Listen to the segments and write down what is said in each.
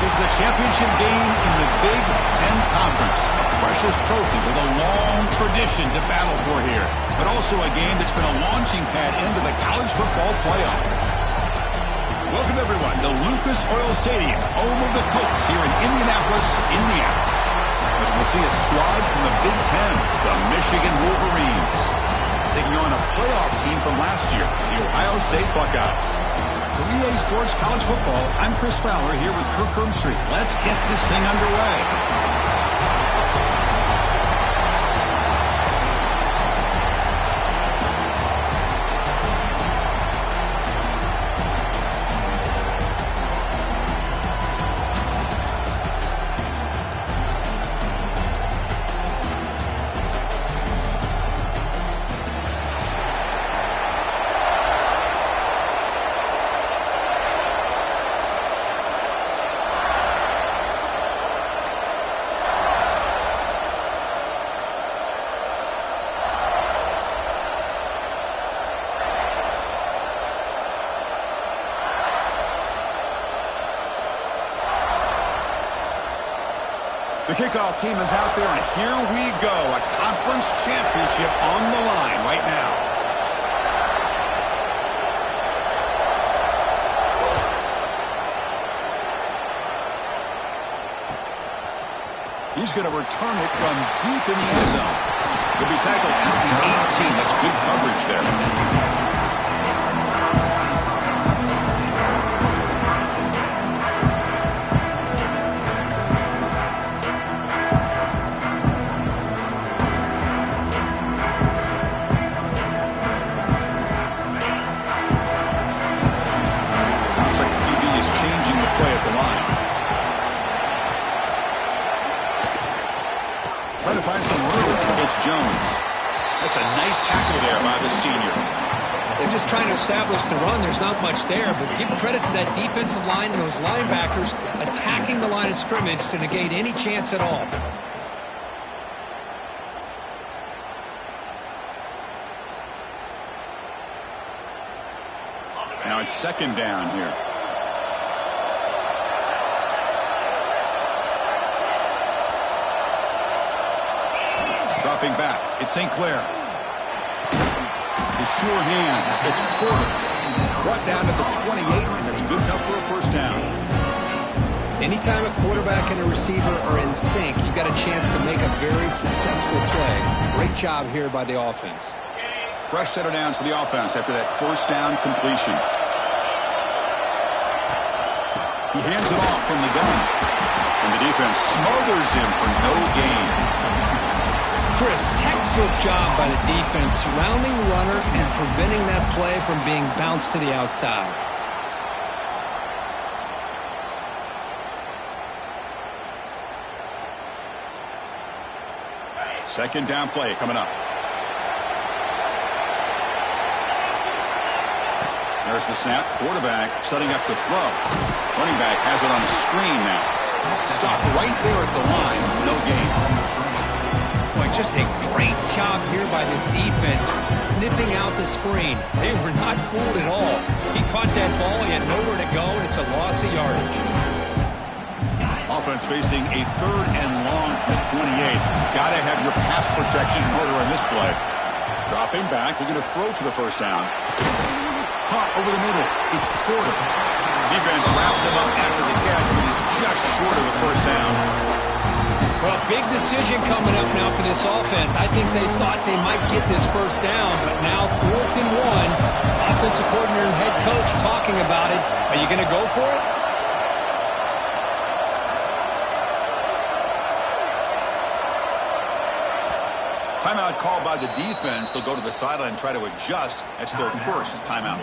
is the championship game in the Big Ten Conference. A precious trophy with a long tradition to battle for here, but also a game that's been a launching pad into the college football playoff. Welcome, everyone, to Lucas Oil Stadium, home of the Colts here in Indianapolis, Indiana. As we'll see a squad from the Big Ten, the Michigan Wolverines, taking on a playoff team from last year, the Ohio State Buckeyes. For EA Sports College Football, I'm Chris Fowler here with Kirk Herbstreit. Let's get this thing underway. The kickoff team is out there, and here we go. A conference championship on the line right now. He's going to return it from deep in the end zone. He'll be tackled at the 18. That's good coverage there. Trying to find some room. It's Jones. That's a nice tackle there by the senior. They're just trying to establish the run. There's not much there, but give credit to that defensive line and those linebackers attacking the line of scrimmage to negate any chance at all. Now it's second down here. Dropping back, it's St. Clair. The sure hands, it's Porter. Brought down to the 28, and that's good enough for a first down. Anytime a quarterback and a receiver are in sync, you've got a chance to make a very successful play. Great job here by the offense. Fresh set of downs for the offense after that first down completion. He hands it off from the gun. And the defense smothers him for no gain. Chris, textbook job by the defense surrounding the runner and preventing that play from being bounced to the outside. Second down play coming up. There's the snap. Quarterback setting up the throw. Running back has it on the screen now. Stop right there at the line. No gain. Boy, just a great job here by this defense, sniffing out the screen. They were not fooled at all. He caught that ball, he had nowhere to go, and it's a loss of yardage. Offense facing a third and long at 28. Got to have your pass protection in order in this play. Dropping back, looking to throw for the first down. Hot over the middle. It's Porter. Defense wraps him up after the catch, but he's just short of a first down. Well, big decision coming up now for this offense. I think they thought they might get this first down, but now 4th and 1. Offensive coordinator and head coach talking about it. Are you going to go for it? Timeout called by the defense. They'll go to the sideline and try to adjust. That's their first timeout.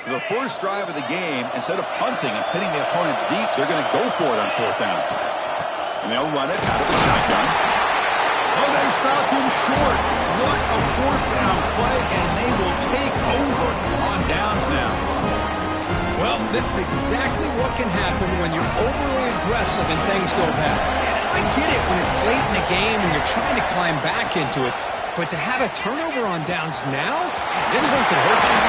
So the first drive of the game, instead of punting and hitting the opponent deep, they're going to go for it on 4th down. And they'll run it out of the shotgun. Oh, they've stopped him short. What a 4th down play, and they will take over on downs now. Well, this is exactly what can happen when you're overly aggressive and things go bad. And I get it when it's late in the game and you're trying to climb back into it, but to have a turnover on downs now, man, this one could hurt you.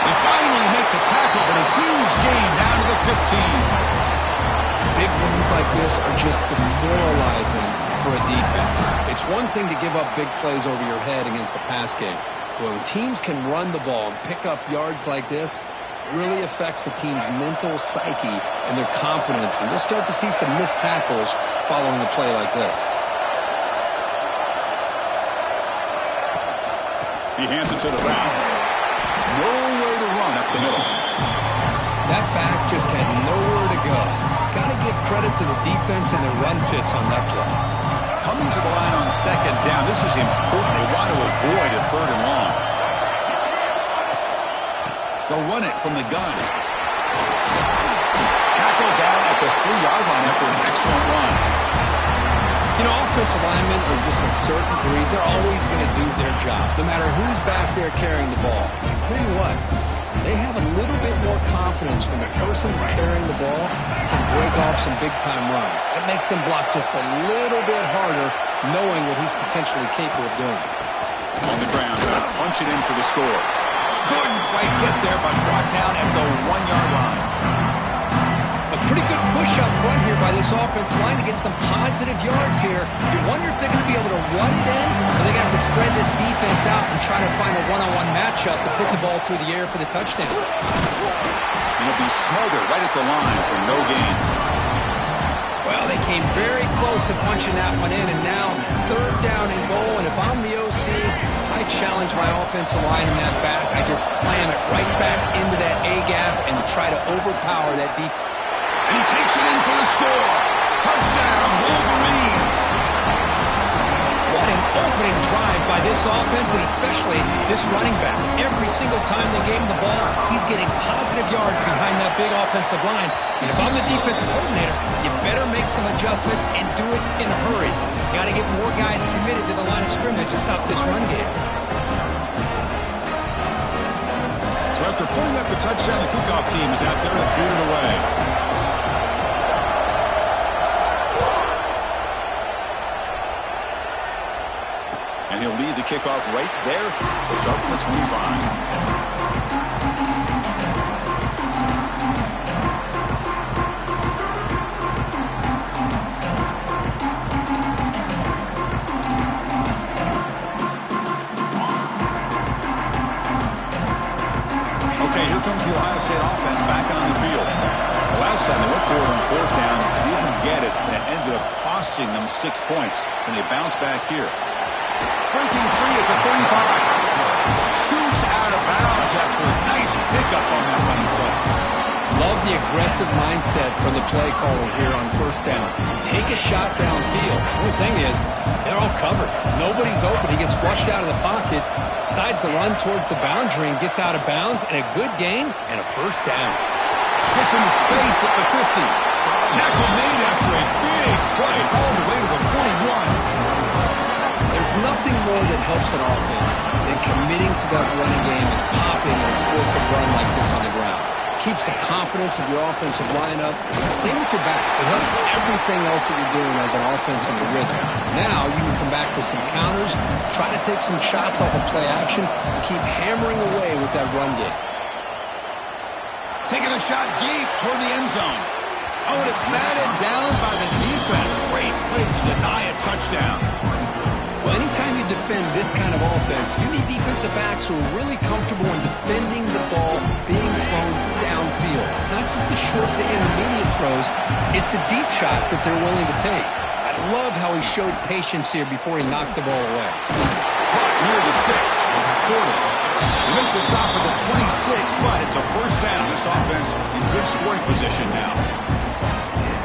They finally make the tackle, but a huge gain down to the 15. Big runs like this are just demoralizing for a defense. It's one thing to give up big plays over your head against a pass game. But when teams can run the ball and pick up yards like this, it really affects the team's mental psyche and their confidence. And you'll start to see some missed tackles following a play like this. He hands it to the back. Nowhere to run up the middle. That back just had nowhere to go. Got to give credit to the defense and the run fits on that play. Coming to the line on 2nd down, this is important. They want to avoid a 3rd and long. They'll run it from the gun. Tackle down at the 3-yard line after an excellent run. You know, offensive linemen are just a certain breed. They're always going to do their job, no matter who's back there carrying the ball. I tell you what, they have a little bit more confidence when the person that's carrying the ball can break off some big-time runs. That makes them block just a little bit harder, knowing what he's potentially capable of doing. On the ground, punch it in for the score. Couldn't quite get there, but brought down at the 1-yard line. A pretty good push up front here by this offensive line to get some positive yards here. You wonder if they're going to be able to run it in, or they're going to have to spread this defense out and try to find a one-on-one matchup to put the ball through the air for the touchdown. And it'll be Smolder right at the line for no gain. Well, they came very close to punching that one in, and now 3rd down and goal. And if I'm the OC, I challenge my offensive line in that back. I just slam it right back into that A-gap and try to overpower that defense. And he takes it in for the score. Touchdown, Wolverines. What an opening drive by this offense, and especially this running back. Every single time they gave him the ball, he's getting positive yards behind that big offensive line. And if I'm the defensive coordinator, you better make some adjustments and do it in a hurry. You got to get more guys committed to the line of scrimmage to stop this run game. So after putting up a touchdown, the kickoff team is out there to boot it away. And he'll lead the kickoff right there. He'll start from the 25. Okay, here comes the Ohio State offense back on the field. The last time they went for it on 4th down, didn't get it, and it ended up costing them 6 points. And they bounce back here. Breaking free at the 35. Scoots out of bounds after a nice pickup on that running play. Love the aggressive mindset from the play caller here on 1st down. Take a shot downfield. The only thing is, they're all covered. Nobody's open. He gets flushed out of the pocket, decides to run towards the boundary and gets out of bounds, and a good gain and a 1st down. Puts into space at the 50. Tackle made after a big play all the way to the 41. There's nothing more that helps an offense than committing to that running game and popping an explosive run like this on the ground. Keeps the confidence of your offensive lineup. Same with your back. It helps everything else that you're doing as an offense in the rhythm. Now you can come back with some counters, try to take some shots off of play action, and keep hammering away with that run game. Taking a shot deep toward the end zone. Oh, and it's batted down by the defense. Great play to deny a touchdown. Well, anytime you defend this kind of offense, you need defensive backs who are really comfortable in defending the ball being thrown downfield. It's not just the short to intermediate throws, it's the deep shots that they're willing to take. I love how he showed patience here before he knocked the ball away. Caught near the sticks. It's Porter. They make the stop at the 26, but it's a 1st down. This offense in good scoring position now.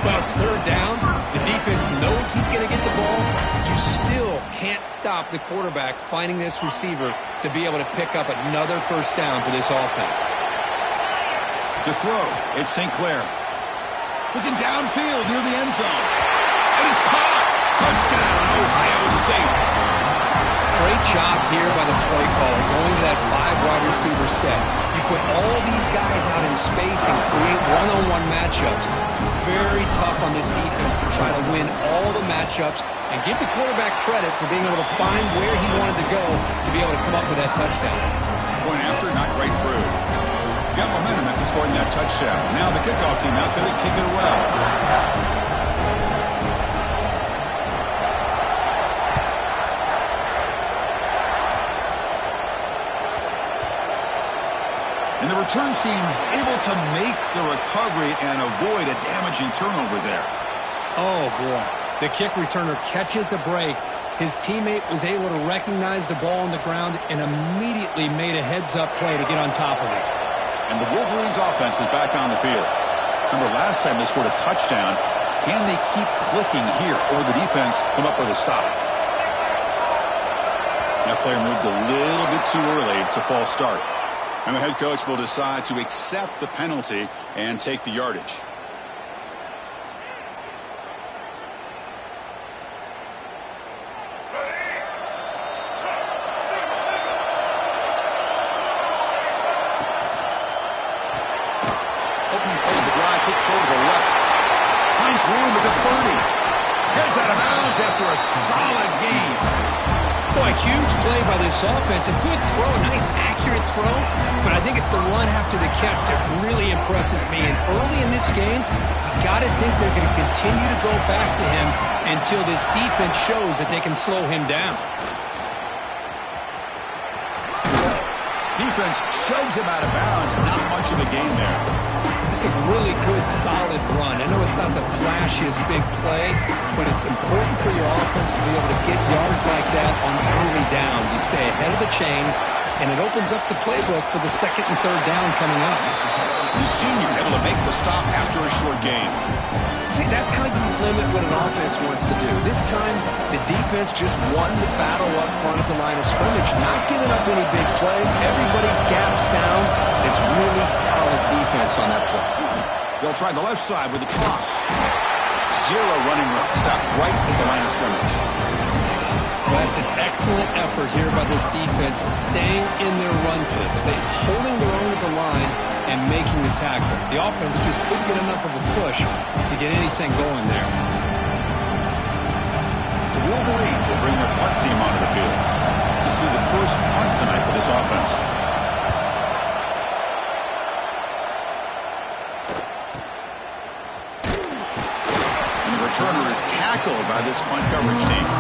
Well, it's third down. The defense knows he's going to get the ball. You still can't stop the quarterback finding this receiver to be able to pick up another first down for this offense. To throw, it's St. Clair. Looking downfield near the end zone. And it's caught. Touchdown, Ohio State. Great job here by the play caller going to that 5-wide receiver set. You put all these guys out in space and create one-on-one matchups. Very tough on this defense to try to win all the matchups and give the quarterback credit for being able to find where he wanted to go to be able to come up with that touchdown. Point after, not right through. Got momentum after scoring that touchdown. Now the kickoff team out there to kick it away. And the return team able to make the recovery and avoid a damaging turnover there. Oh, boy. The kick returner catches a break. His teammate was able to recognize the ball on the ground and immediately made a heads-up play to get on top of it. And the Wolverines' offense is back on the field. Remember, last time they scored a touchdown. Can they keep clicking here, or the defense come up with a stop? That player moved a little bit too early. It's a false start. And the head coach will decide to accept the penalty and take the yardage. Opening play of the drive, quick throw to the left. Finds room at the 30. Heads out of bounds after a solid game. Boy, huge play by this offense. A good throw, a nice accurate throw. But I think it's the run after the catch that really impresses me. And early in this game, you got to think they're going to continue to go back to him until this defense shows that they can slow him down. Defense shoves him out of bounds. Not much of a gain there. This is a really good, solid run. I know it's not the flashiest big play, but it's important for your offense to be able to get yards like that on early downs. You stay ahead of the chains, and it opens up the playbook for the second and third down coming up. The senior able to make the stop after a short gain. See, that's how you limit what an offense wants to do. This time, the defense just won the battle up front at the line of scrimmage, not giving up any big plays. Everybody's gap sound. It's really solid defense on that play. They'll try the left side with a toss. Zero running room. Stop right at the line of scrimmage. Well, that's an excellent effort here by this defense, staying in their run fits. They're holding their own at the line and making the tackle. The offense just couldn't get enough of a push to get anything going there. The Wolverines will bring their punt team onto the field. This will be the first punt tonight for this offense. And the returner is tackled by this punt coverage team.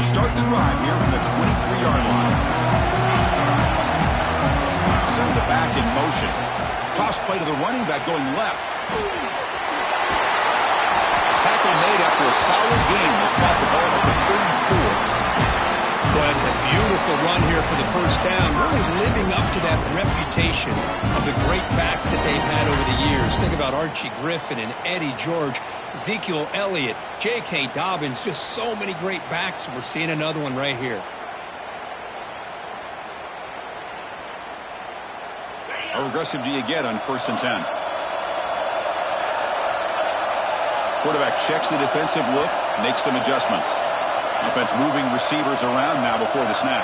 Start the drive here from the 23-yard line. Send the back in motion. Toss play to the running back going left. Tackle made after a solid gain. They'll spot the ball at the 34. Well, it's a beautiful run here for the first down, really living up to that reputation of the great backs that they've had over the years. Think about Archie Griffin and Eddie George, Ezekiel Elliott, J.K. Dobbins, just so many great backs. We're seeing another one right here. How aggressive do you get on 1st and 10? Quarterback checks the defensive look, makes some adjustments. Offense moving receivers around now before the snap.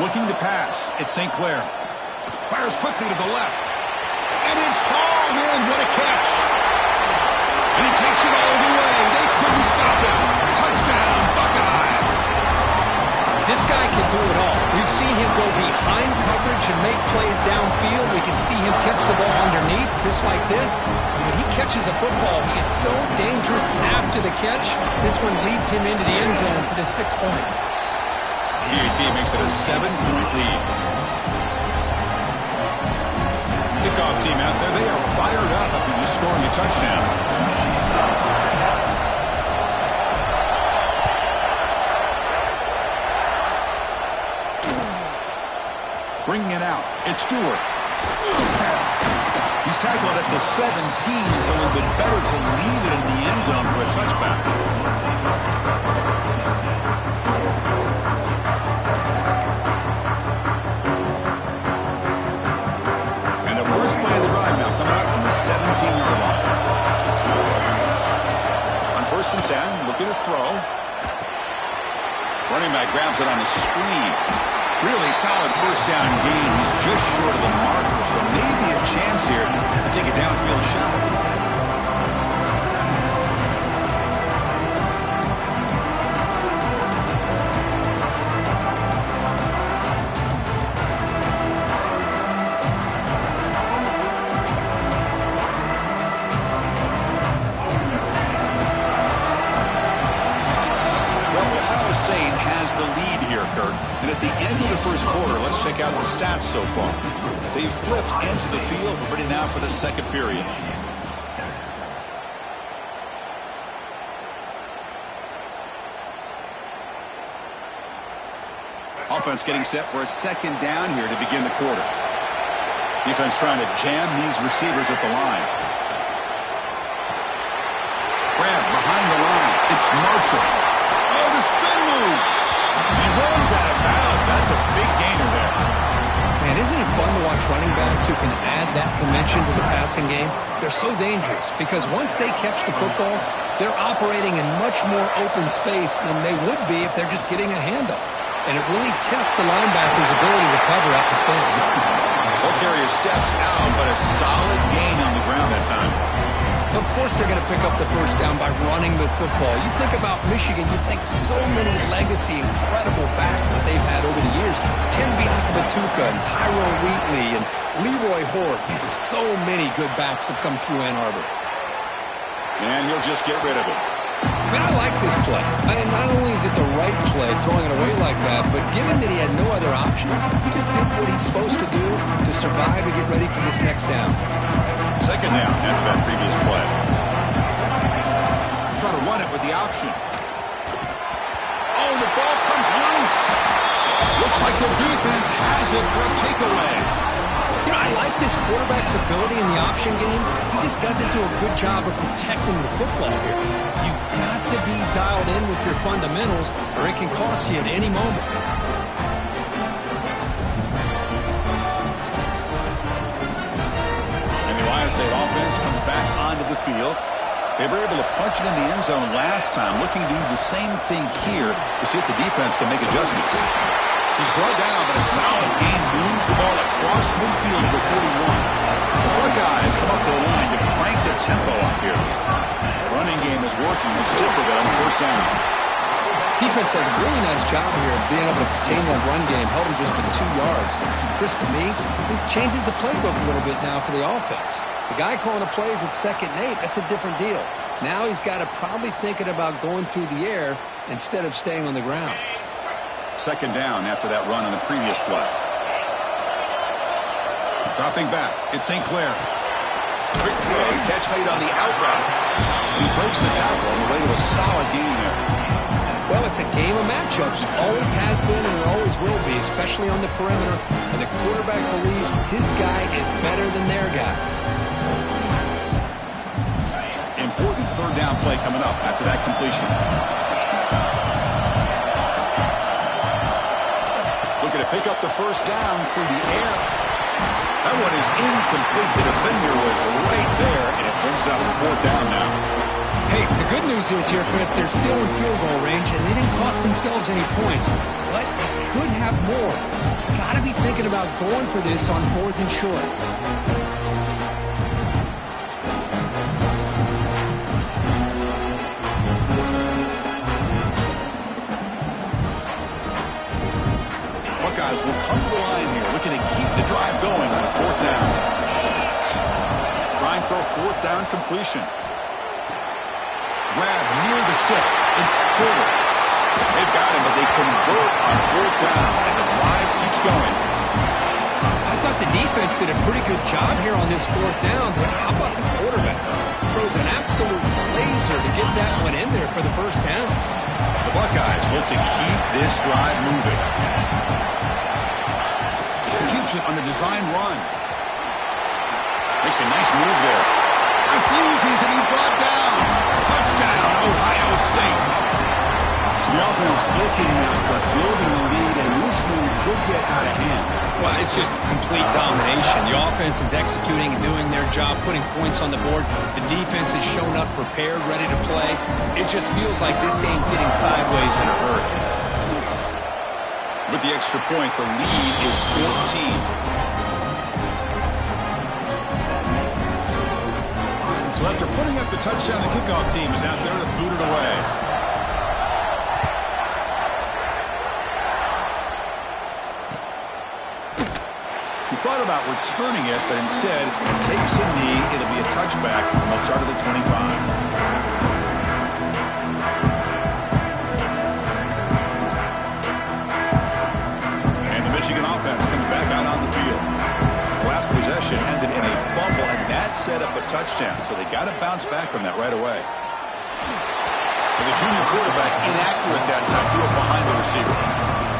Looking to pass. It's St. Clair. Fires quickly to the left. And it's hauled in. What a catch. And he takes it all the way. They couldn't stop him. Touchdown, Buckeyes. This guy can do it all. We've seen him go behind coverage and make plays downfield. We can see him catch the ball underneath, just like this. And when he catches a football, he is so dangerous after the catch. This one leads him into the end zone for the 6 points. PAT makes it a 7-point lead. Kickoff team out there, they are fired up after just scoring a touchdown. Bringing it out, it's Stewart. He's tackled at the 17, so it would have been better to leave it in the end zone for a touchback. And the first play of the drive now coming up from the 17-yard line. On 1st and 10, looking to throw. Running back grabs it on the screen. Really solid first down gain. He's just short of the marker, so maybe a chance here to take a downfield shot. The lead here, Kurt. And at the end of the first quarter, let's check out the stats so far. They've flipped into the field, ready now for the second period. Offense getting set for a second down here to begin the quarter. Defense trying to jam these receivers at the line. Grab behind the line. It's Marshall. Oh, the spin move. He runs out of bounds. That's a big gainer there. Man, isn't it fun to watch running backs who can add that dimension to the passing game? They're so dangerous because once they catch the football, they're operating in much more open space than they would be if they're just getting a handoff. And it really tests the linebacker's ability to cover out the space. Ball carrier steps out, but a solid gain on the ground that time. Of course they're going to pick up the first down by running the football. You think about Michigan, you think so many legacy, incredible backs that they've had over the years. Tim Biakabatuka and Tyrone Wheatley and Leroy Hort. Man, so many good backs have come through Ann Arbor. And he'll just get rid of it. Man, I like this play. Not only is it the right play, throwing it away like that, but given that he had no other option, he just did what he's supposed to do to survive and get ready for this next down. Second down after that previous play. Try to run it with the option. Oh, the ball comes loose. Looks like the defense has it for a takeaway. You know, I like this quarterback's ability in the option game. He just doesn't do a good job of protecting the football here. You've got to be dialed in with your fundamentals, or it can cost you at any moment. State offense comes back onto the field. They were able to punch it in the end zone last time, looking to do the same thing here to see if the defense can make adjustments. He's brought down, but a solid gain moves the ball across midfield to the 41. Four guys come up to the line to crank the tempo up here. The running game is working. They'll stick with it on first down. Defense does a really nice job here of being able to contain that run game, held him just to 2 yards. Chris, to me, this changes the playbook a little bit now for the offense. The guy calling the plays at 2nd and 8, that's a different deal. Now he's got to probably thinking about going through the air instead of staying on the ground. Second down after that run on the previous play. Dropping back, it's St. Clair. Quick throw, catch made on the out route. He breaks the tackle on the way to a solid gain there. Well, it's a game of matchups. Always has been and it always will be, especially on the perimeter. And the quarterback believes his guy is better than their guy. Important third down play coming up after that completion. Looking to pick up the first down through the air. That one is incomplete. The defender was right there, and it brings up 4th down now. Hey, the good news is here, Chris, they're still in field goal range, and they didn't cost themselves any points. But they could have more. Got to be thinking about going for this on 4th and short. Buckeyes will come to the line here, looking to keep the drive going on 4th down. Trying for a 4th down completion. Grab near the sticks. It's Porter. They've got him, but they convert on 4th down, and the drive keeps going. I thought the defense defense did a pretty good job here on this fourth down, but how about the quarterback? Throws an absolute laser to get that one in there for the first down. The Buckeyes look to keep this drive moving. He keeps it on the design run. Makes a nice move there. Refusing to be brought down. Touchdown, Ohio State. So the offense clicking now, but building the lead, and this one could get out of hand. Well, it's just complete domination. The offense is executing and doing their job, putting points on the board. The defense has shown up prepared, ready to play. It just feels like this game's getting sideways in a hurry. With the extra point, the lead is 14. So after putting up the touchdown, the kickoff team is out there to boot it away. He thought about returning it, but instead takes a knee. It'll be a touchback, and they'll start at the 25. And the Michigan offense comes back out on the field. The last possession ended in a fumble, and that set up a touchdown, so they got to bounce back from that right away. And the junior quarterback inaccurate that time, threw it behind the receiver.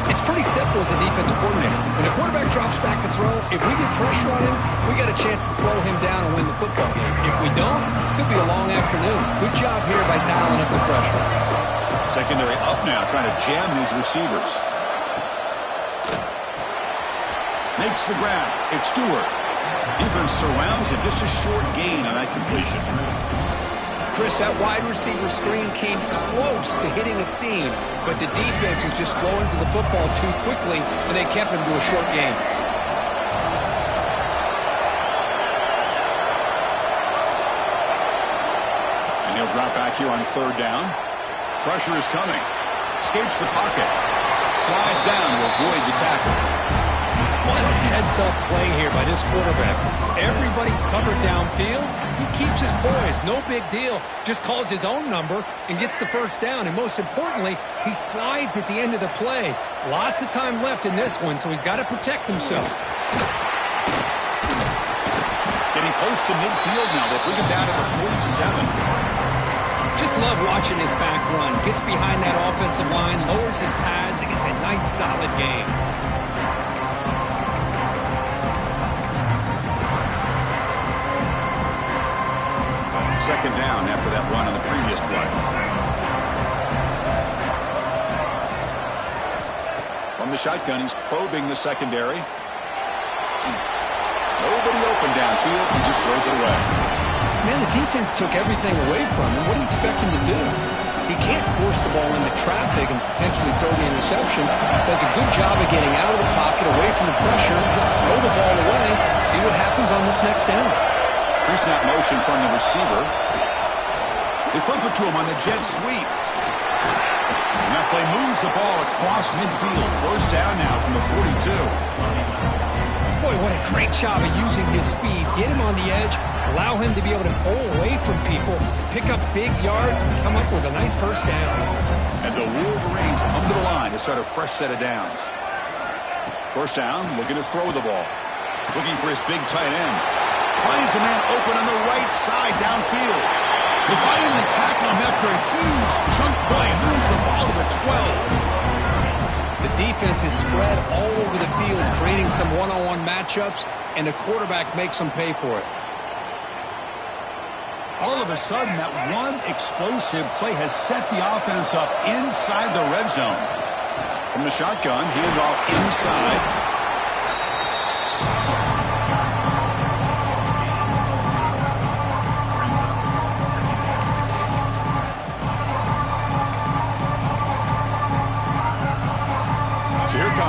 It's pretty simple as a defensive coordinator. When the quarterback drops back to throw, if we get pressure on him, we got a chance to slow him down and win the football game. If we don't, it could be a long afternoon. Good job here by dialing up the pressure. Secondary up now, trying to jam these receivers. Makes the grab. It's Stewart. Defense surrounds him. Just a short gain on that completion. Chris, that wide receiver screen came close to hitting a seam, but the defense is just flowing to the football too quickly, and they kept him to a short gain. And he'll drop back here on third down. Pressure is coming. Escapes the pocket. Slides down to avoid the tackle. What a heads-up play here by this quarterback. Everybody's covered downfield. He keeps his poise. No big deal. Just calls his own number and gets the first down. And most importantly, he slides at the end of the play. Lots of time left in this one, so he's got to protect himself. Getting close to midfield now. They bring him down to the 47. Just love watching this back run. Gets behind that offensive line, lowers his pads, and gets a nice solid gain. Second down after that run on the previous play. From the shotgun, he's probing the secondary. Nobody open downfield. He just throws it away. Man, the defense took everything away from him. What do you expect him to do? He can't force the ball into traffic and potentially throw the interception. Does a good job of getting out of the pocket, away from the pressure. Just throw the ball away. See what happens on this next down. Pre-snap motion from the receiver. They flip it to him on the jet sweep. And that play moves the ball across midfield. First down now from the 42. Boy, what a great job of using his speed. Get him on the edge, allow him to be able to pull away from people, pick up big yards, and come up with a nice first down. And the Wolverines come to the line to start a fresh set of downs. First down, looking to throw the ball. Looking for his big tight end. Finds a man open on the right side downfield. They finally tackle him after a huge chunk play. Moves the ball to the 12. The defense is spread all over the field, creating some one-on-one matchups, and the quarterback makes them pay for it. All of a sudden, that one explosive play has set the offense up inside the red zone. From the shotgun, handoff inside.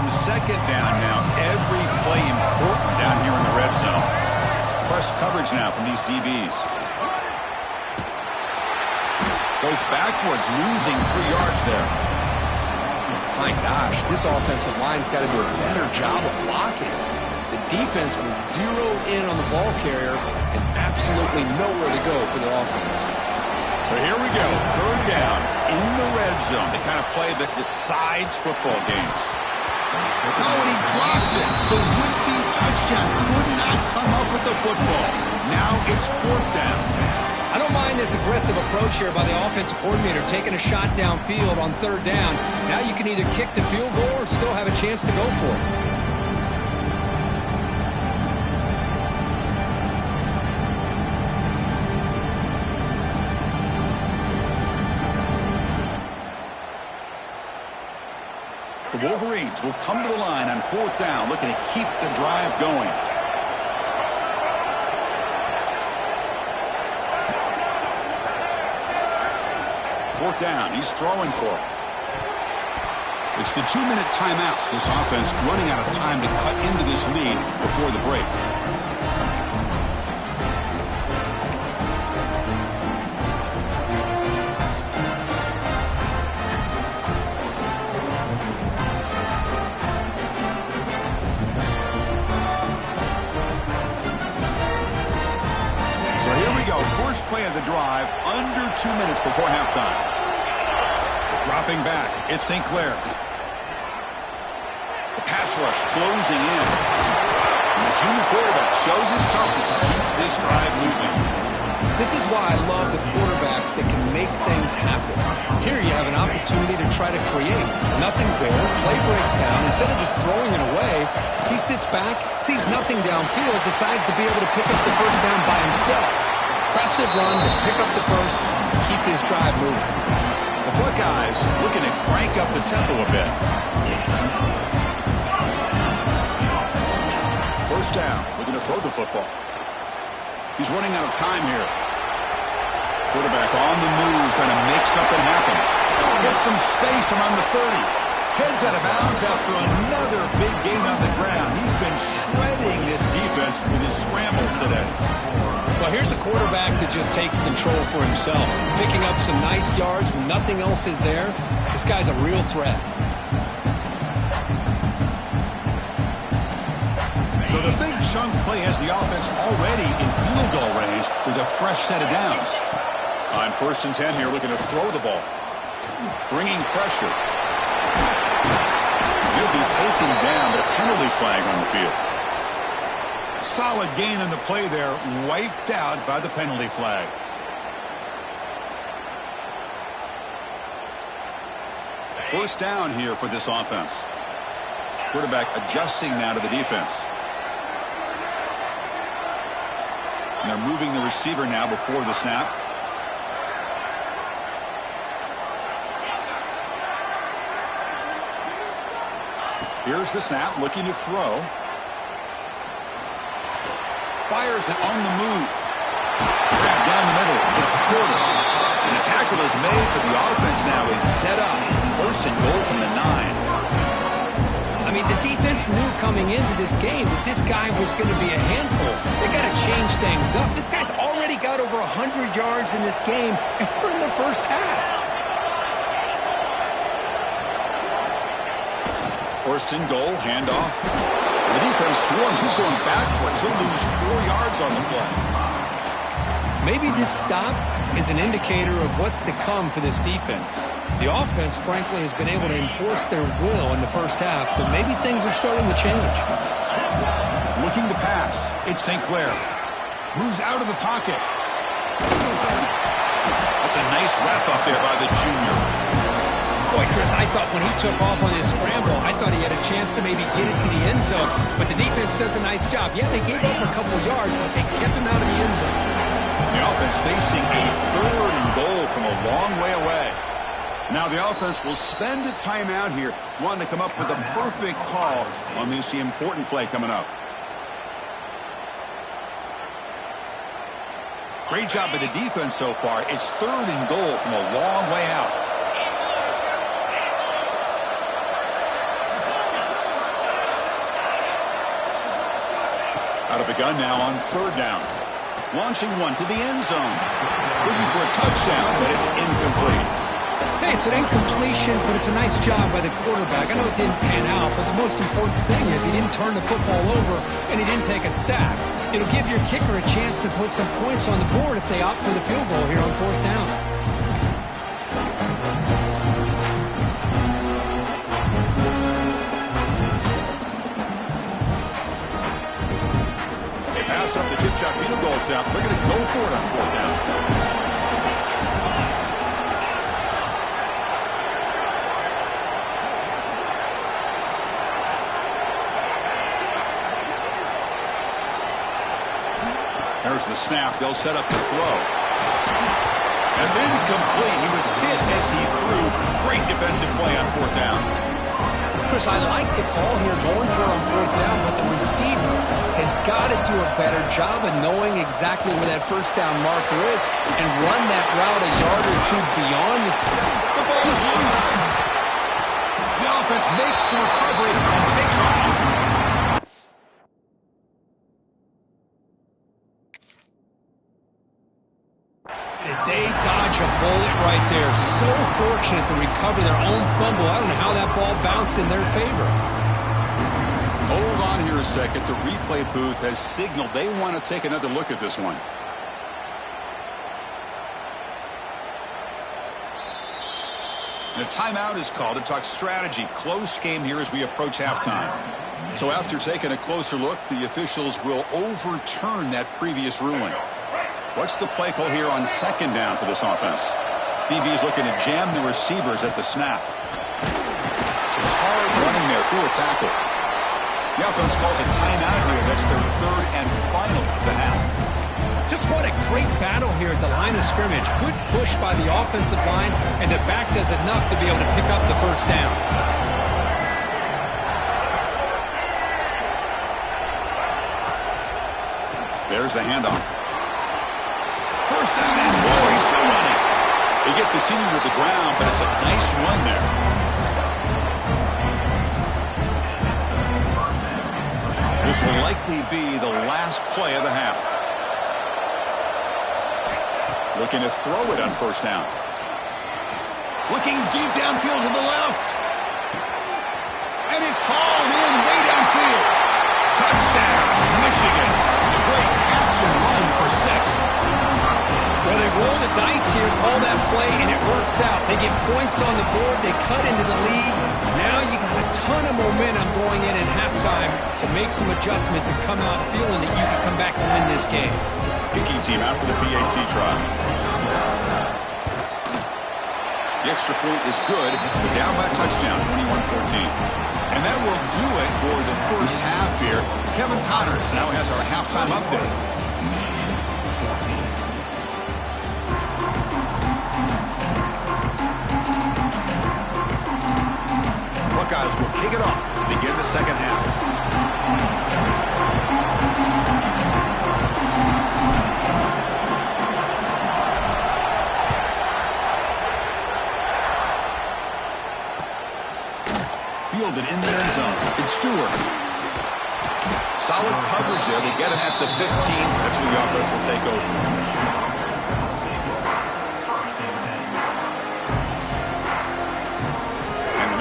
Second down now. Every play important down here in the red zone. It's press coverage now from these DBs. Goes backwards, losing 3 yards there. My gosh, this offensive line's got to do a better job of blocking. The defense was zeroed in on the ball carrier and absolutely nowhere to go for the offense. So here we go. Third down in the red zone. The kind of play that decides football games. Oh, and he dropped it. The would-be touchdown could not the football. Now it's 4th down. I don't mind this aggressive approach here by the offensive coordinator, taking a shot downfield on 3rd down. Now you can either kick the field goal or still have a chance to go for it. The Wolverines will come to the line on 4th down, looking to keep the drive going. Fourth down, he's throwing for it. It's the 2-minute timeout. This offense running out of time to cut into this lead before the break. First play of the drive, under 2 minutes before halftime. Dropping back, it's St. Clair. The pass rush closing in. And the junior quarterback shows his toughness, keeps this drive moving. This is why I love the quarterbacks that can make things happen. Here you have an opportunity to try to create. Nothing's there. Play breaks down. Instead of just throwing it away, he sits back, sees nothing downfield, decides to be able to pick up the first down by himself. Impressive run to pick up the first, keep this drive moving. The Buckeyes looking to crank up the tempo a bit. First down, looking to throw the football. He's running out of time here. Quarterback on the move, trying to make something happen. Gets some space around the 30. Heads out of bounds after another big gain on the ground. He's been shredding this defense with his scrambles today. Well, here's a quarterback that just takes control for himself. Picking up some nice yards when nothing else is there. This guy's a real threat. So the big chunk play has the offense already in field goal range with a fresh set of downs. On 1st and 10 here, looking to throw the ball. Bringing pressure. He'll be taken down, but a penalty flag on the field. Solid gain in the play there, wiped out by the penalty flag. First down here for this offense. Quarterback adjusting now to the defense. And they're moving the receiver now before the snap. Here's the snap, looking to throw. Fires it on the move. Grab down the middle. It's Porter. And the tackle is made, but the offense now is set up. 1st and goal from the 9. I mean, the defense knew coming into this game that this guy was going to be a handful. They got to change things up. This guy's already got over 100 yards in this game, and we're in the first half. 1st and goal, handoff. The defense swarms. He's going backwards. He'll lose 4 yards on the play. Maybe this stop is an indicator of what's to come for this defense. The offense, frankly, has been able to enforce their will in the first half, but maybe things are starting to change. Looking to pass. It's St. Clair. Moves out of the pocket. That's a nice wrap up there by the junior. Boy, Chris, I thought when he took off on his scramble, I thought he had a chance to maybe get it to the end zone. But the defense does a nice job. Yeah, they gave up a couple yards, but they kept him out of the end zone. The offense facing a 3rd and goal from a long way away. Now the offense will spend a timeout here, wanting to come up with the perfect call on this important play coming up. Great job by the defense so far. It's 3rd and goal from a long way out. Out of the gun now on 3rd down. Launching one to the end zone. Looking for a touchdown, but it's incomplete. Hey, it's an incompletion, but it's a nice job by the quarterback. I know it didn't pan out, but the most important thing is he didn't turn the football over and he didn't take a sack. It'll give your kicker a chance to put some points on the board if they opt for the field goal here on 4th down. They pass up the shot field goal attempt. They're going to go for it on fourth down. There's the snap. They'll set up the throw. That's incomplete. He was hit as he threw. Great defensive play on fourth down. Chris, I like the call here going for it on fourth down, but the receiver has got to do a better job of knowing exactly where that first down marker is and run that route a yard or two beyond the snap. The ball is loose. The offense makes the recovery and takes off. They dodge a bullet right there. So fortunate to recover their own fumble. I don't know how that ball bounced in their favor. Hold on here a second. The replay booth has signaled they want to take another look at this one. The timeout is called to talk strategy. Close game here as we approach halftime. So after taking a closer look, the officials will overturn that previous ruling. What's the play call here on second down for this offense? DB is looking to jam the receivers at the snap. Some hard running there through a tackle. The offense calls a timeout here. That's their third and final of the half. Just what a great battle here at the line of scrimmage. Good push by the offensive line, and the back does enough to be able to pick up the first down. There's the handoff. First down and more. He's still running. They get the senior to the ground, but it's a nice run there. This will likely be the last play of the half. Looking to throw it on first down. Looking deep downfield to the left. And it's hauled in way downfield. Touchdown, Michigan. A great catch and run for 6. Well, they roll the dice here, call that play, and it works out. They get points on the board. They cut into the lead. Now you got a ton of momentum going in at halftime to make some adjustments and come out feeling that you can come back and win this game. Kicking team out for the PAT try. The extra point is good. They're down by a touchdown, 21-14. And that will do it for the first half here. Kevin Connors now has our halftime update. Buckeyes will kick it off to begin the second half. Fielded in the end zone. It's Stewart. Solid coverage there. They get him at the 15. That's where the offense will take over.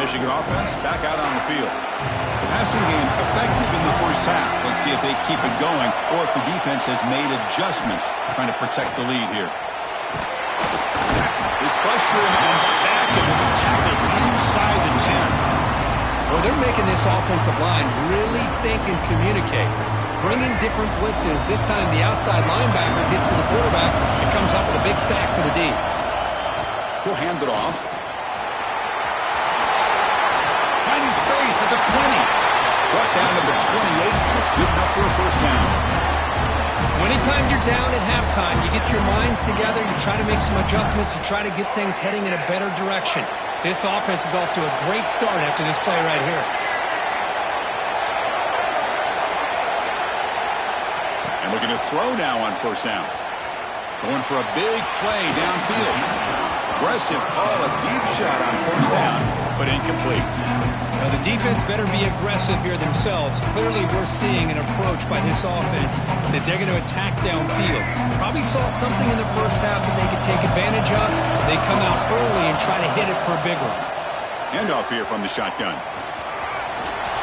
Michigan offense back out on the field. The passing game effective in the first half. Let's see if they keep it going or if the defense has made adjustments trying to protect the lead here. They pressure him and sack him with the tackle inside the 10. Well, they're making this offensive line really think and communicate. Bringing different blitzes. This time the outside linebacker gets to the quarterback and comes up with a big sack for the D. He'll hand it off. Finding space at the 20. Brought down to the 28. That's good enough for a first down. Anytime you're down at halftime, you get your minds together, you try to make some adjustments, you try to get things heading in a better direction. This offense is off to a great start after this play right here. And looking to throw now on first down. Going for a big play downfield. Aggressive call, a deep shot on first down, but incomplete. Now the defense better be aggressive here themselves. Clearly we're seeing an approach by this offense that they're going to attack downfield. Probably saw something in the first half that they could take advantage of. They come out early and try to hit it for a big one. Handoff here from the shotgun.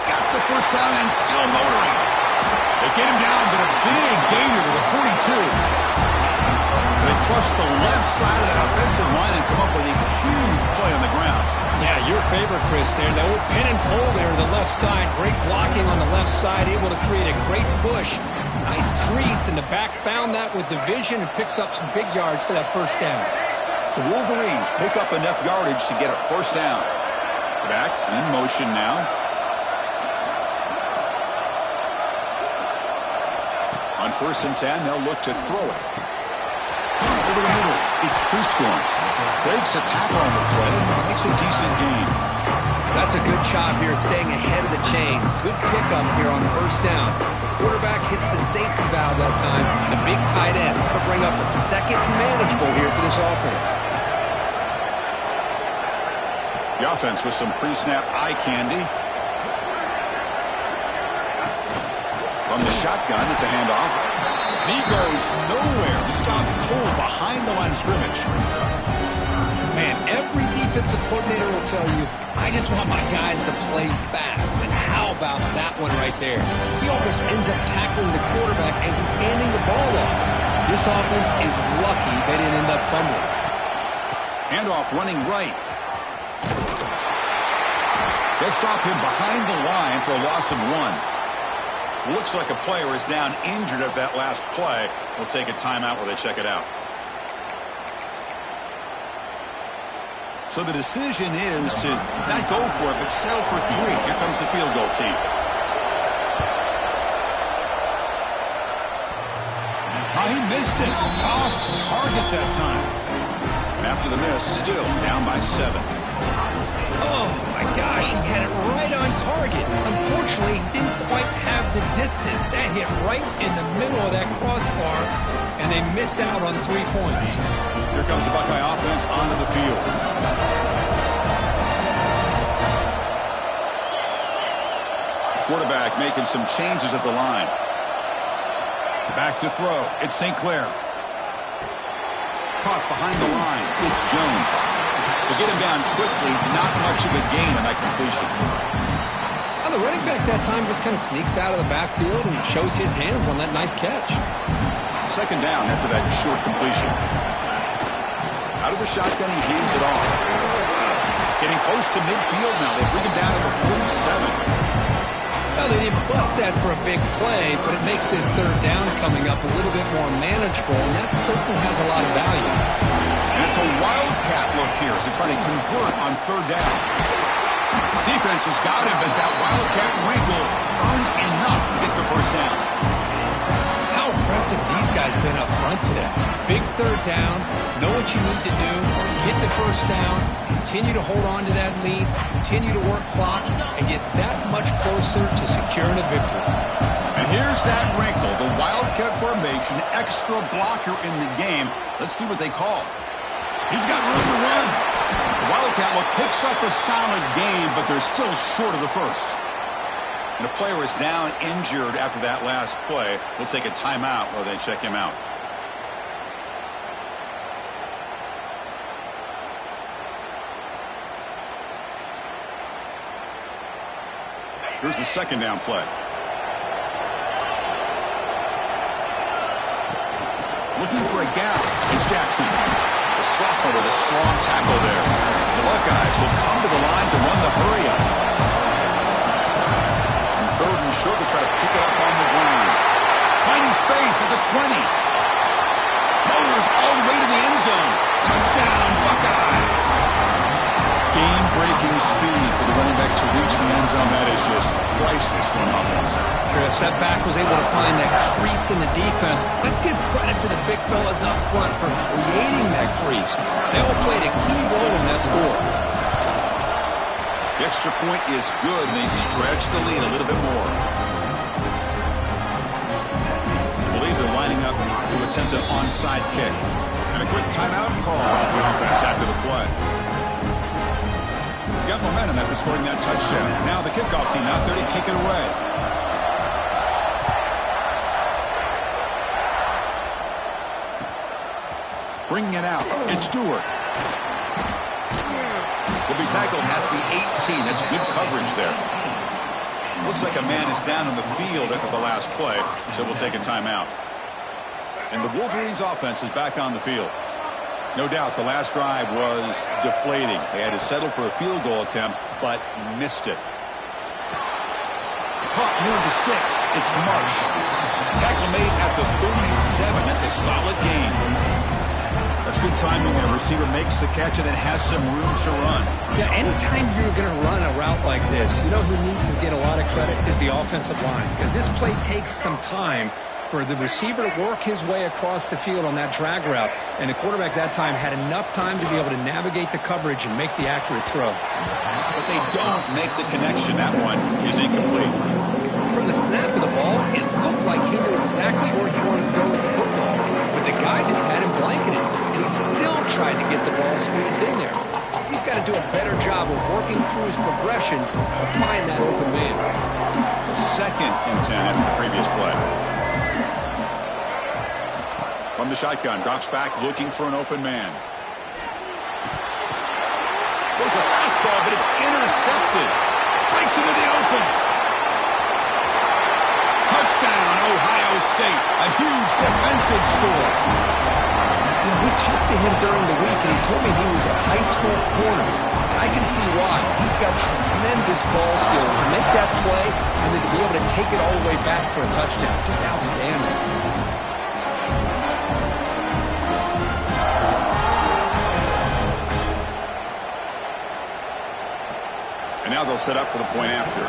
Got the first down and still motoring. They get him down, but a big gainer with a 42. They trust the left side of that offensive line and come up with a huge play on the ground. Yeah, your favorite, Chris, there. That old pin and pull there to the left side. Great blocking on the left side, able to create a great push. Nice crease, and the back found that with the vision and picks up some big yards for that first down. The Wolverines pick up enough yardage to get a first down. Back in motion now. On 1st and 10, they'll look to throw it. Over the middle, it's Prescorn. Breaks a tackle on the play, makes a decent gain. That's a good job here, staying ahead of the chains. Good pickup here on first down. The quarterback hits the safety valve that time. The big tight end got to bring up a second manageable here for this offense. The offense with some pre-snap eye candy. From the shotgun, it's a handoff. He goes nowhere. Stopped cold behind the line of scrimmage. Man, every defensive coordinator will tell you, I just want my guys to play fast. And how about that one right there? He almost ends up tackling the quarterback as he's handing the ball off. This offense is lucky they didn't end up fumbling. Handoff running right. They'll stop him behind the line for a loss of 1. Looks like a player is down injured at that last play. We'll take a timeout while they check it out. So the decision is to not go for it, but settle for 3. Here comes the field goal team. Oh, he missed it. Off target that time. And after the miss, still down by 7. Oh, my gosh, he had it right on target. Unfortunately, he didn't quite have the distance. That hit right in the middle of that crossbar, and they miss out on 3 points. Here comes the Buckeye offense onto the field. Quarterback making some changes at the line. Back to throw. It's St. Clair. Caught behind the line. It's Jones. To get him down quickly, not much of a gain on that completion. Well, the running back that time just kind of sneaks out of the backfield and shows his hands on that nice catch. Second down after that short completion. Out of the shotgun, he hands it off. Getting close to midfield now. They bring him down to the 47. Well, they didn't bust that for a big play, but it makes this third down coming up a little bit more manageable, and that certainly has a lot of value. And it's a wildcat look here as they try to convert on third down. Defense has got him, but that wildcat wrinkle earns enough to get the first down. How impressive these guys been up front today. Big third down, know what you need to do, get the first down, continue to hold on to that lead, continue to work clock, and get that much closer to securing a victory. And here's that wrinkle, the wildcat formation, extra blocker in the game. Let's see what they call. He's got room to run. The wildcat look picks up a solid game, but they're still short of the first. And the player is down injured after that last play. We'll take a timeout while they check him out. Here's the second down play. Looking for a gap. It's Jackson. The sophomore with a strong tackle there. The Buckeyes will come to the line to run the hurry up. And third and short, they try to pick it up on the ground. Finding space at the 20. Motors all the way to the end zone. Touchdown, Buckeyes. Game-breaking speed for the running back to reach the end zone. That is just priceless for an offense. Chris, that back was able to find that crease in the defense. Let's give credit to the big fellas up front for creating that crease. They all played a key role in that score. The extra point is good, and they stretch the lead a little bit more. I believe they're lining up to attempt an onside kick. And a quick timeout call on the offense after the play. Got momentum after scoring that touchdown. Now the kickoff team out there to kick it away. Bringing it out. It's Stewart. Will be tackled at the 18. That's good coverage there. Looks like a man is down in the field after the last play, so we'll take a timeout. And the Wolverines offense is back on the field. No doubt the last drive was deflating. They had to settle for a field goal attempt, but missed it. Caught near the sticks. It's Marsh. Tackle made at the 37. That's a solid gain. That's good timing there. Receiver makes the catch and then has some room to run. Yeah, anytime you're going to run a route like this, you know who needs to get a lot of credit is the offensive line. Because this play takes some time for the receiver to work his way across the field on that drag route. And the quarterback that time had enough time to be able to navigate the coverage and make the accurate throw. But they don't make the connection. That one is incomplete. From the snap of the ball, it looked like he knew exactly where he wanted to go with the football. But the guy just had him blanketed, and he still tried to get the ball squeezed in there. He's got to do a better job of working through his progressions to find that open man. So 2nd and 10 after the previous play. From the shotgun, drops back looking for an open man. There's a fastball, but it's intercepted. Breaks into the open. Touchdown, Ohio State. A huge defensive score. Yeah, we talked to him during the week, and he told me he was a high school corner. And I can see why. He's got tremendous ball skills to make that play and then to be able to take it all the way back for a touchdown. Just outstanding. And now they'll set up for the point after.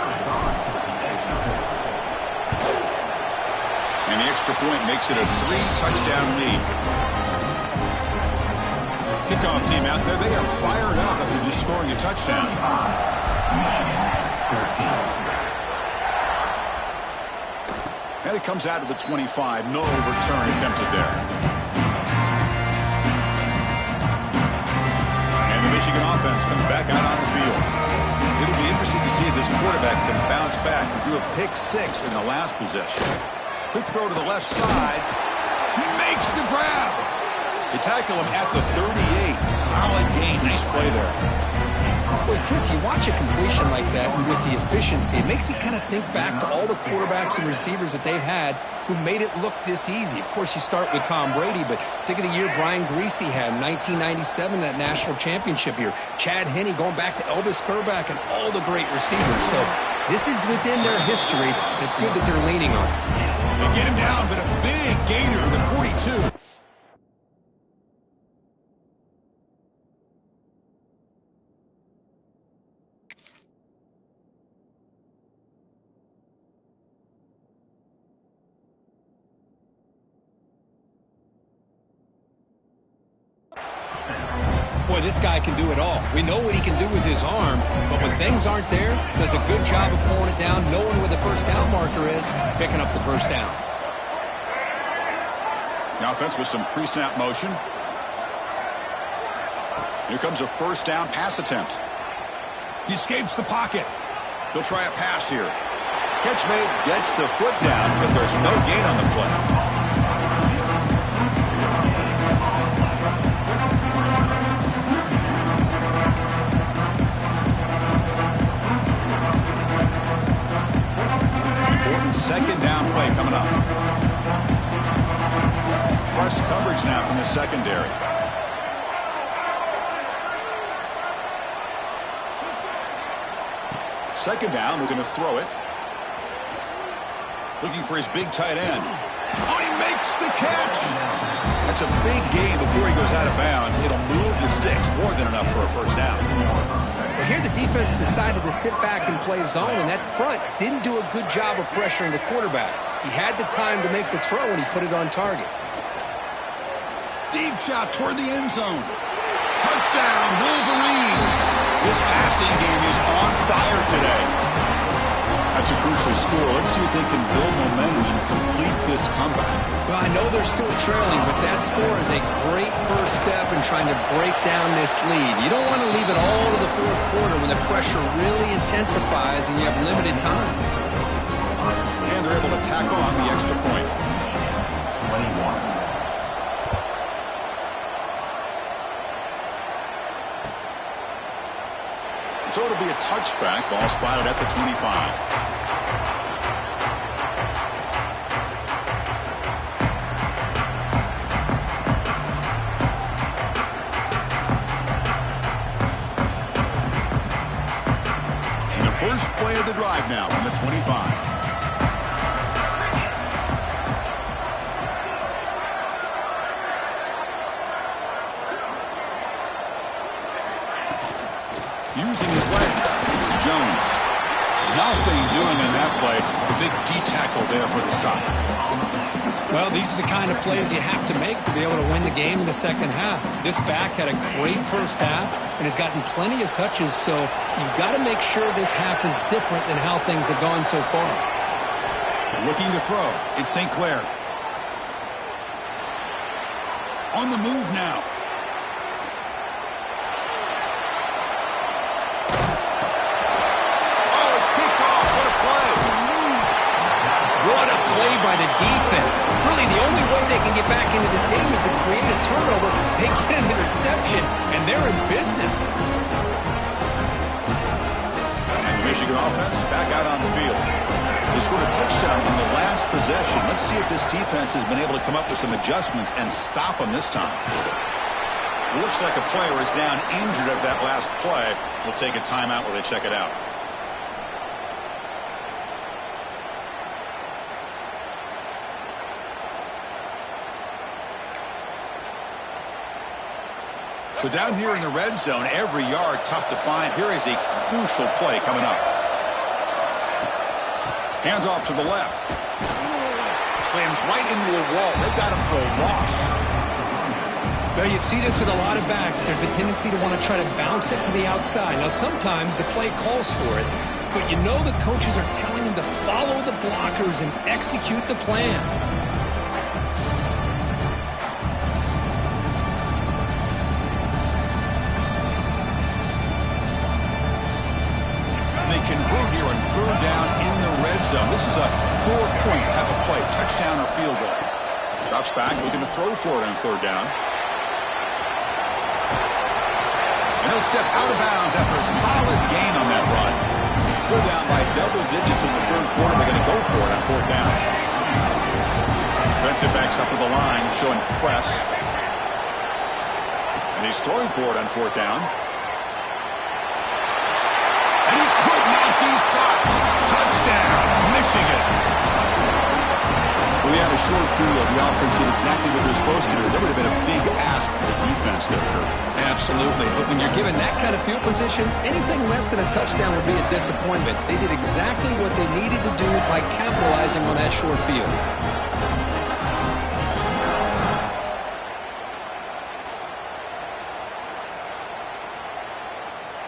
And the extra point makes it a 3-touchdown lead. Kickoff team out there, they are fired up after just scoring a touchdown. And it comes out of the 25. No return attempted there. And the Michigan offense comes back out on the field. It'll be interesting to see if this quarterback can bounce back. He threw a pick-6 in the last possession. Quick throw to the left side. He makes the grab. They tackle him at the 38. Solid gain. Nice play there. Boy, Chris, you watch a completion like that and with the efficiency, it makes you kind of think back to all the quarterbacks and receivers that they've had who made it look this easy. Of course, you start with Tom Brady, but think of the year Brian Griese had in 1997, that national championship year. Chad Henne going back to Elvis Grbac and all the great receivers. So this is within their history. It's good that they're leaning on it. They get him down, but a big gainer to the 42. Boy, this guy can do it all. We know what he can do with his arm, but when things aren't there, does a good job of pulling it down, knowing where the first down marker is, picking up the first down. The offense with some pre-snap motion. Here comes a first down pass attempt. He escapes the pocket. They'll try a pass here. Catch made, gets the foot down, but there's no gain on the play. Second down play coming up. Press coverage now from the secondary. Second down, looking to throw it. Looking for his big tight end. Oh, he makes the catch. That's a big gain before he goes out of bounds. It'll move the sticks, more than enough for a first down. Well, here the defense decided to sit back and play zone, and that front didn't do a good job of pressuring the quarterback. He had the time to make the throw, and he put it on target. Deep shot toward the end zone. Touchdown, Wolverines. This passing game is on fire today. That's a crucial score. Let's see if they can build momentum and complete this comeback. Well, I know they're still trailing, but that score is a great first step in trying to break down this lead. You don't want to leave it all to the fourth quarter when the pressure really intensifies and you have limited time. And they're able to tack on the extra point. 21. So it'll be a touchback, ball spotted at the 25. of the drive now on the 25. Using his legs, it's Jones. Nothing doing in that play. The big D tackle there for the stop. Well, these are the kind of plays you have to make to be able to win the game in the second half. This back had a great first half and has gotten plenty of touches, so you've got to make sure this half is different than how things have gone so far. Looking to throw. It's St. Clair. On the move now. What a play by the defense. Really, the only way they can get back into this game is to create a turnover. They get an interception, and they're in business. And the Michigan offense back out on the field. They scored a touchdown on the last possession. Let's see if this defense has been able to come up with some adjustments and stop them this time. Looks like a player is down injured at that last play. We'll take a timeout while they check it out. So down here in the red zone, every yard tough to find. Here is a crucial play coming up. Hands off to the left. Slams right into a wall. They've got him for a loss. Well, you see this with a lot of backs. There's a tendency to want to try to bounce it to the outside. Now, sometimes the play calls for it, but you know the coaches are telling them to follow the blockers and execute the plan. Convert here on third down in the red zone. This is a 4-point type of play, touchdown or field goal. Drops back, looking to throw for it on third down. And he'll step out of bounds after a solid gain on that run. Still down by double digits in the third quarter. They're going to go for it on fourth down. Defensive backs up with the line, showing press. And he's throwing for it on fourth down. And he could not be stopped. Touchdown, Michigan. We had a short field. The offense did exactly what they're supposed to do. That would have been a big ask for the defense there, Kurt. Absolutely. But when you're given that kind of field position, anything less than a touchdown would be a disappointment. They did exactly what they needed to do by capitalizing on that short field.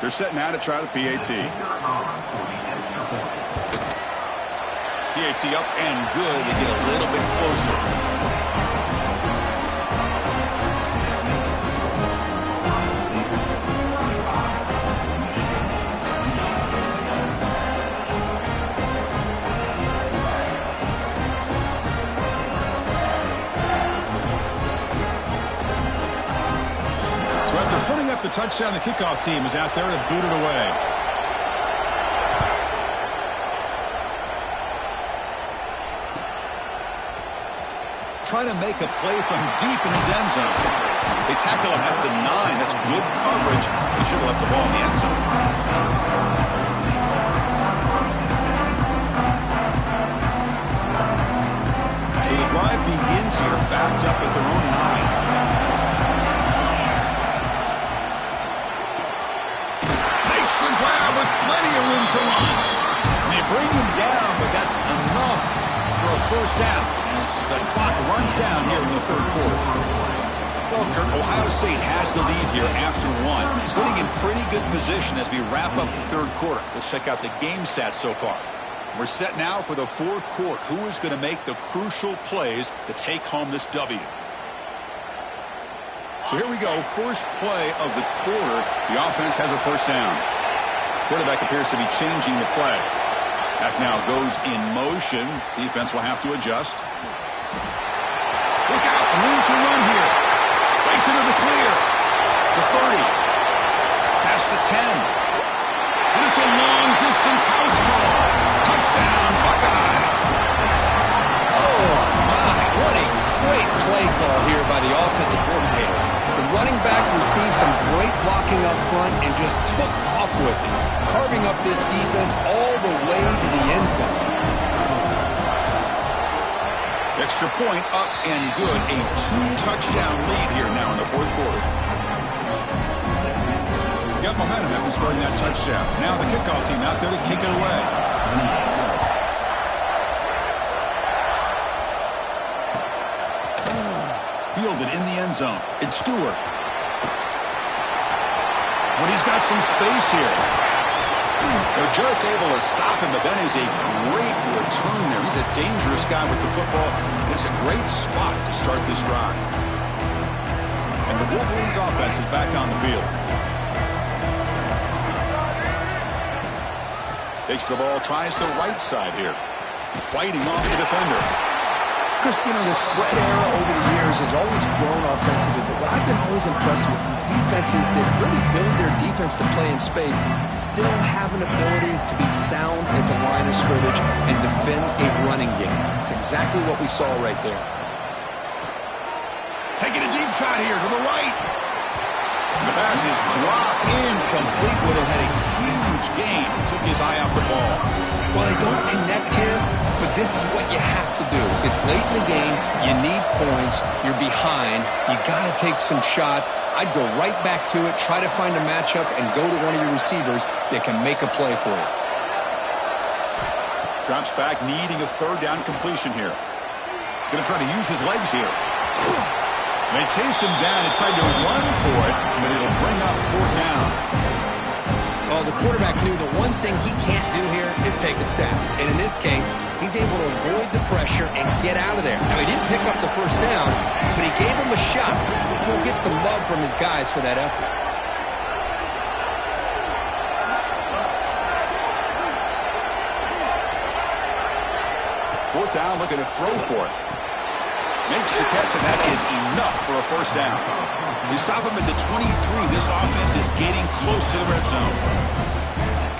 They're set now to try the PAT. PAT up and good. They get a little bit closer. So after putting up the touchdown, the kickoff team is out there to boot it away. Trying to make a play from deep in his end zone. They tackle him at the 9. That's good coverage. He should have left the ball in the end zone. So the drive begins here, backed up at their own 9. Takes the grab with plenty of room to run. And they bring him down, but that's enough for a first down. As the clock runs down here in the third quarter. Well, Kurt, Ohio State has the lead here after 1. Sitting in pretty good position as we wrap up the third quarter. Let's check out the game stats so far. We're set now for the fourth quarter. Who is going to make the crucial plays to take home this W? So here we go. First play of the quarter. The offense has a first down. Quarterback appears to be changing the play. Back now goes in motion. Defense will have to adjust. Look out. Room to run here. Breaks into the clear. The 30. Past the 10. And it's a long-distance house call. Touchdown, Buckeyes. Oh, my. What a great play call here by the offensive coordinator. The running back received some great blocking up front and just took off with it, carving up this defense all the way to the end zone. Extra point up and good. A 2-touchdown lead here now in the fourth quarter. Got momentum after scoring that touchdown. Now the kickoff team out there to kick it away. Fielded in the end zone. It's Stewart. But he's got some space here. They're just able to stop him, but that is a great return there. He's a dangerous guy with the football, and it's a great spot to start this drive. And the Wolverines offense is back on the field. Takes the ball, tries the right side here. Fighting off the defender. Chris, you know, the spread era over the years has always grown offensively, but what I've been always impressed with defenses that really build their defense to play in space still have an ability to be sound at the line of scrimmage and defend a running game. It's exactly what we saw right there. Taking a deep shot here to the right. The pass is dropped incomplete. Would have had a huge gain. Took his eye off the ball. Well, they don't connect here, but this is what you have to do. It's late in the game. You need points. You're behind. You got to take some shots. I'd go right back to it, try to find a matchup, and go to one of your receivers that can make a play for you. Drops back, needing a third down completion here. Going to try to use his legs here. They chase him down and tried to run for it, but it'll bring up fourth down. Well, the quarterback knew the one thing he can't do here is take a sack. And in this case, he's able to avoid the pressure and get out of there. Now, he didn't pick up the first down, but he gave him a shot. I think he'll get some love from his guys for that effort. Fourth down, looking to throw for it. Makes the catch, and that is enough for a first down. They stop him at the 23. This offense is getting close to the red zone.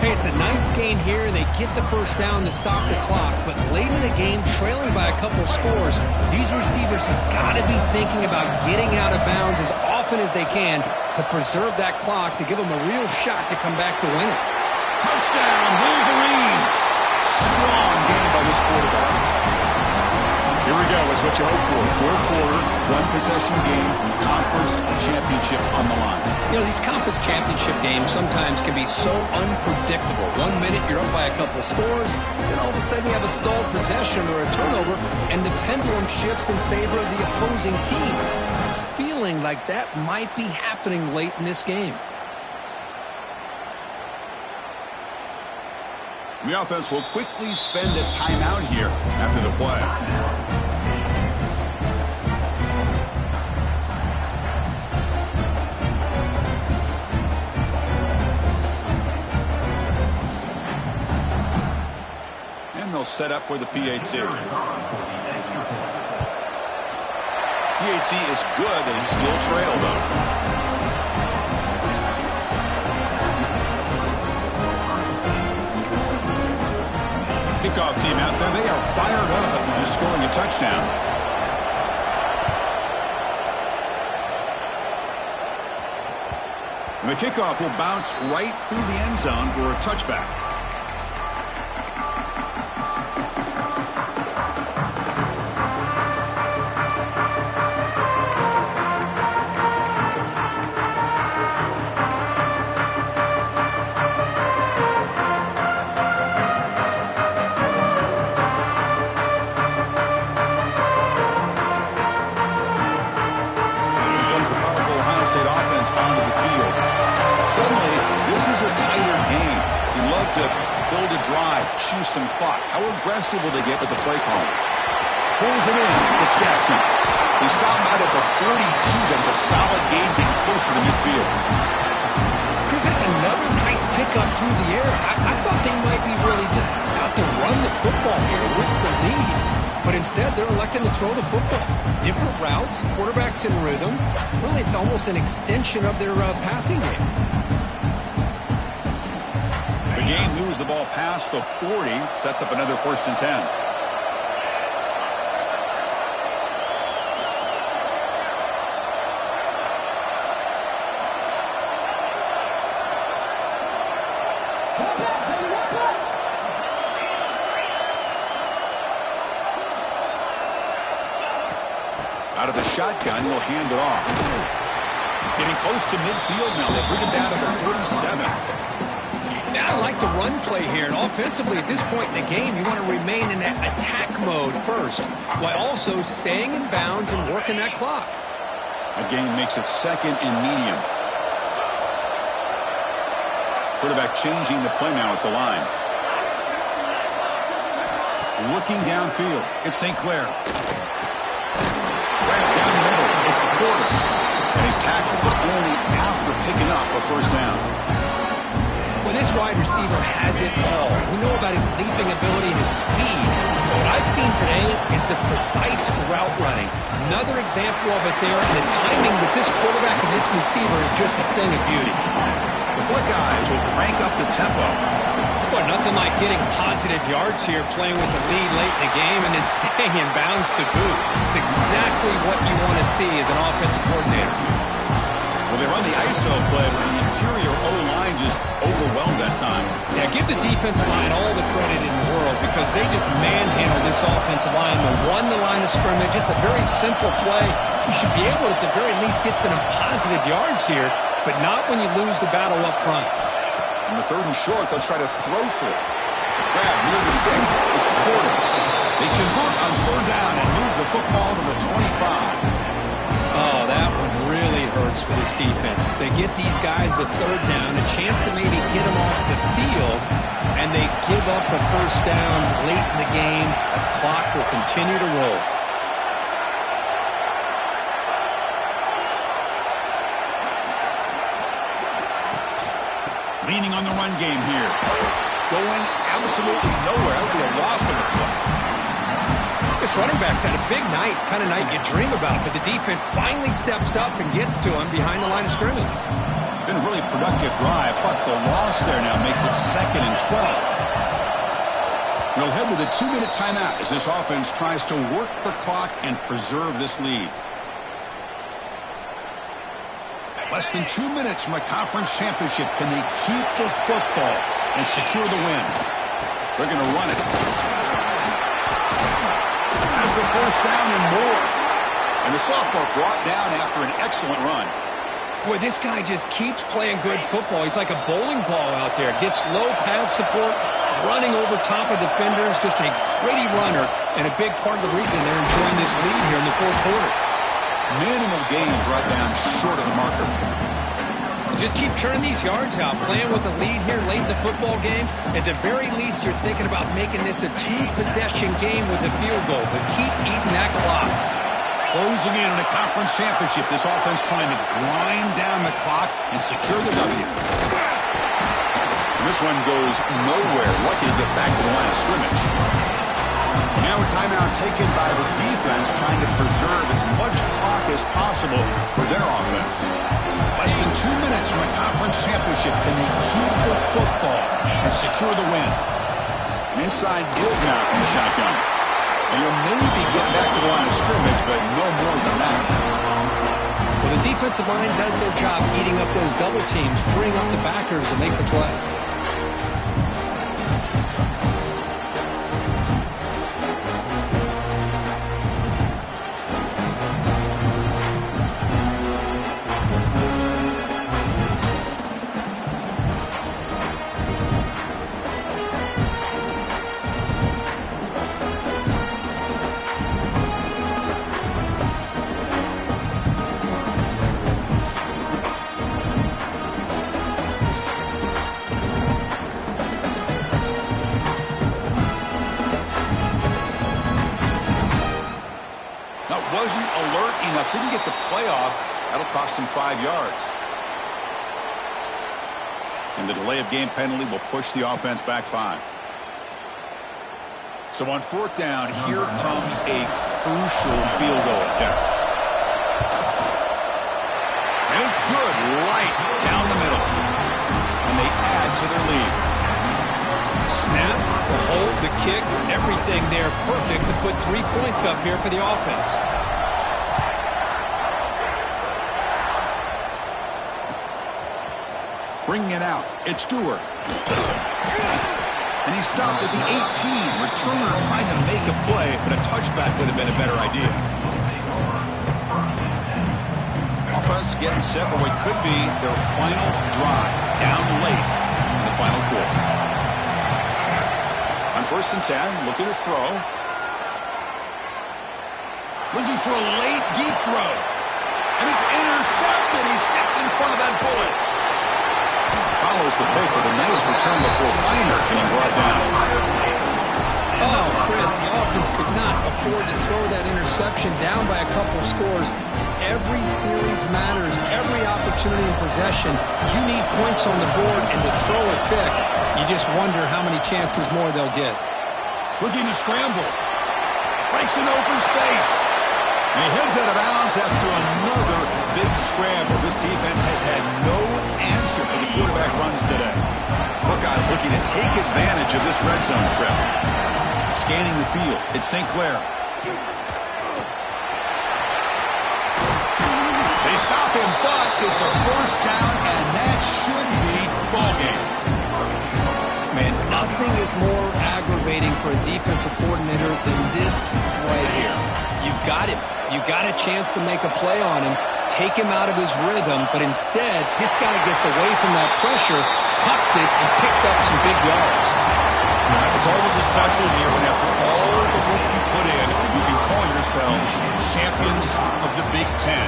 Hey, it's a nice gain here, and they get the first down to stop the clock. But late in the game, trailing by a couple scores, these receivers have got to be thinking about getting out of bounds as often as they can to preserve that clock, to give them a real shot to come back to win it. Touchdown, Wolverines! Strong game by this quarterback. Here we go. It's what you hope for. Fourth quarter, one-possession game, conference championship on the line. You know, these conference championship games sometimes can be so unpredictable. 1 minute you're up by a couple scores, then all of a sudden you have a stalled possession or a turnover, and the pendulum shifts in favor of the opposing team. It's feeling like that might be happening late in this game. The offense will quickly spend a timeout here after the play. And they'll set up for the PAT. PAT is good. They still trail, though. Kickoff team out there. They are fired up after just scoring a touchdown. And the kickoff will bounce right through the end zone for a touchback. Suddenly, this is a tighter game. You love to build a drive, choose some clock. How aggressive will they get with the play call? Pulls it in. It's Jackson. They stop out at the 42. That's a solid game getting closer to midfield. Chris, that's another nice pickup through the air. I thought they might be really just out to run the football here with the lead. But instead, they're electing to throw the football. Different routes, quarterbacks in rhythm. Really, it's almost an extension of their passing game. The game moves the ball past the 40, sets up another 1st and 10. Out of the shotgun, he'll hand it off. Getting close to midfield now. They bring him down to the 47. Now I like the run play here. And offensively, at this point in the game, you want to remain in that attack mode first, while also staying in bounds and working that clock. A gain makes it second and medium. Quarterback changing the play now at the line. Looking downfield. It's St. Clair. Right down the middle. It's Porter. And he's tackled, but only after picking up a first down. Well, this wide receiver has it all. We know about his leaping ability and his speed. But what I've seen today is the precise route running. Another example of it there. The timing with this quarterback and this receiver is just a thing of beauty. The Buckeyes will crank up the tempo. Well, nothing like getting positive yards here, playing with the lead late in the game, and then staying in bounds to boot. It's exactly what you want to see as an offensive coordinator. Well, they run the ISO play, but the interior O-line just overwhelmed that time. Yeah, give the defensive line all the credit in the world because they just manhandled this offensive line. They won the line of scrimmage. It's a very simple play. You should be able to, at the very least, get some positive yards here, but not when you lose the battle up front. On the third and short, they'll try to throw for it. Grab near the sticks. It's Porter. They convert on third down and move the football to the 25. Oh, that one really hurts for this defense. They get these guys the third down, a chance to maybe get them off the field, and they give up a first down late in the game. The clock will continue to roll. Leaning on the run game here. Going absolutely nowhere. That would be a loss of the play. This running back's had a big night, kind of night you dream about, but the defense finally steps up and gets to him behind the line of scrimmage. Been a really productive drive, but the loss there now makes it second and 12. We'll head to the 2-minute timeout as this offense tries to work the clock and preserve this lead. Less than 2 minutes from a conference championship. Can they keep the football and secure the win? They're going to run it. Has the first down and more. And the sophomore brought down after an excellent run. Boy, this guy just keeps playing good football. He's like a bowling ball out there. Gets low pad support, running over top of defenders. Just a gritty runner, and a big part of the reason they're enjoying this lead here in the fourth quarter. Minimal gain brought down short of the marker. Just keep churning these yards out. Playing with a lead here late in the football game. At the very least, you're thinking about making this a two-possession game with a field goal. But keep eating that clock. Closing in on a conference championship. This offense trying to grind down the clock and secure the W. And this one goes nowhere. Lucky to get back to the line of scrimmage. Now a timeout taken by the defense, trying to preserve as much clock as possible for their offense. Less than 2 minutes from a conference championship. Can they keep the football and secure the win? An inside give now from the shotgun. And he'll maybe get back to the line of scrimmage, but no more than that. Well, the defensive line does their job eating up those double teams, freeing up the backers to make the play. Wasn't alert enough, didn't get the play off. That'll cost him 5 yards. And the delay of game penalty will push the offense back 5. So on fourth down, here comes a crucial field goal attempt. And it's good right down the middle. And they add to their lead. Snap, the hold, the kick, everything there perfect to put 3 points up here for the offense. Bringing it out, it's Stewart. And he stopped at the 18. Returner trying to make a play, but a touchback would have been a better idea. offense getting set for what could be their final drive down late in the final quarter. On 1st and 10, looking to throw. Looking for a late, deep throw. And it's intercepted. He stepped in front of that bullet. Follows the pick with a nice return before Finder being brought down. Oh, Chris, the offense could not afford to throw that interception down by a couple scores. Every series matters. Every opportunity in possession. You need points on the board, and to throw a pick, you just wonder how many chances more they'll get. Looking to scramble. Breaks an open space. And he heads out of bounds after another big scramble. This defense has had no answer for the quarterback runs today. Buckeyes looking to take advantage of this red zone trip. Scanning the field, it's St. Clair. They stop him, but it's a first down, and that should be ball game. Man, nothing is more aggravating for a defensive coordinator than this right here. You've got him. You've got a chance to make a play on him, take him out of his rhythm, but instead, this guy gets away from that pressure, tucks it, and picks up some big yards. It's always a special year when after all the work you put in, you can call yourselves champions of the Big Ten.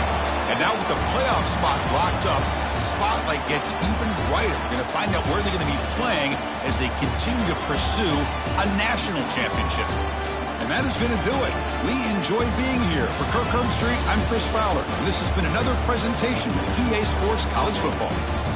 And now with the playoff spot locked up, the spotlight gets even brighter. You're going to find out where they're going to be playing as they continue to pursue a national championship. And that is going to do it. We enjoy being here. For Kirk Herbstreit, I'm Chris Fowler. And this has been another presentation of EA Sports College Football.